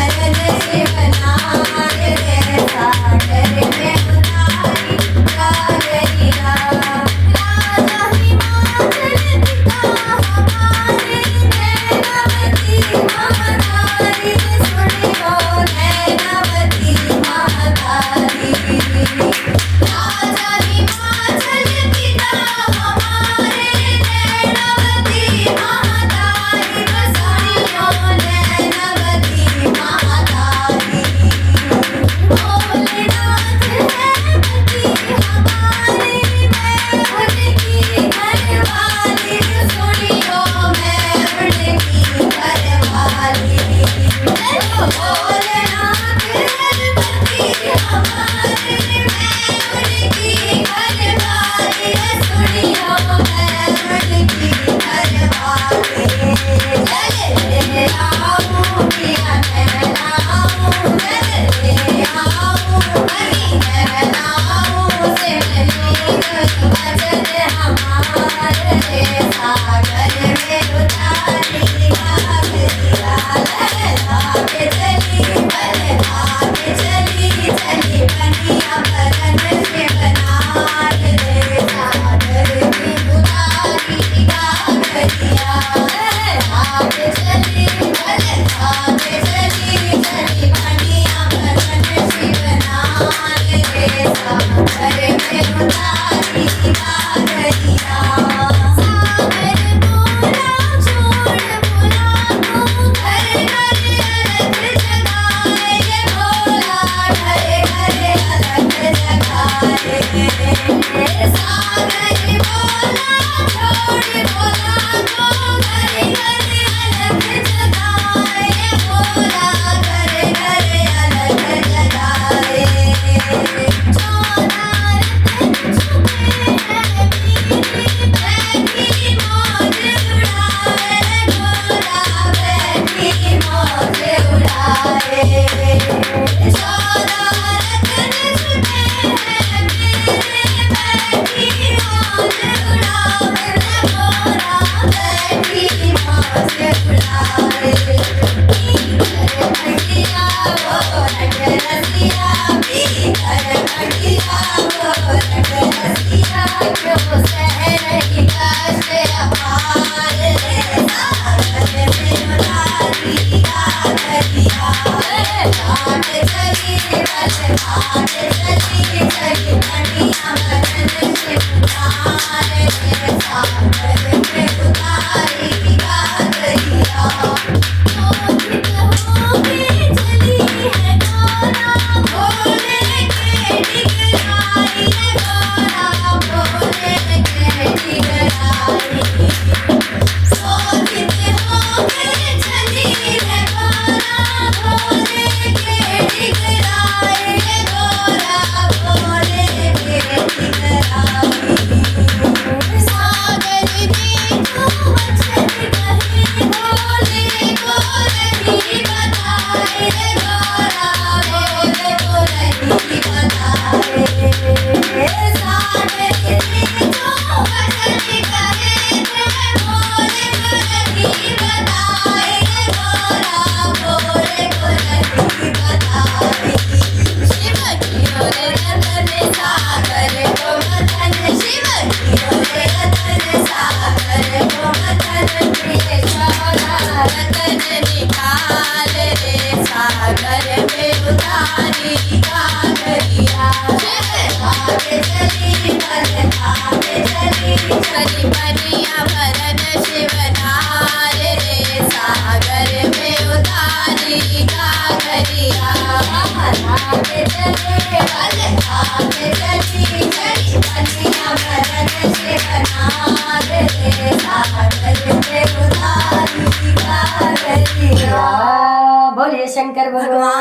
भरन शिवनाथ रे सागर में उतारी गागरिया। राजा हिमाचल पिता हमारे नैनावती महातारी सुनियो नैनावती महातारी। राजा हिमाचल पिता हमारे नैनावती महातारी सुनियो नैनावती महातारी। भोलेनाथ है पति हमारे मैं उनकी घरवाली सुनियो मैं उनकी घरवाली। भोलेनाथ है पति हमारे मैं उनकी घरवाली सुनियो मैं उनकी घरवाली। चल ले आओ पिया नैनाओ चल ले आओ हरी नैनाओ से मिली भजन हमारे रे सागर में उतारी गागरिया। लहरा के चली बलहा के चली चली बनिया के चले बल खाके चली चली कन्या भरत शिवनाथ रे सागर से उतारी गारिया। बोलिए शंकर भगवान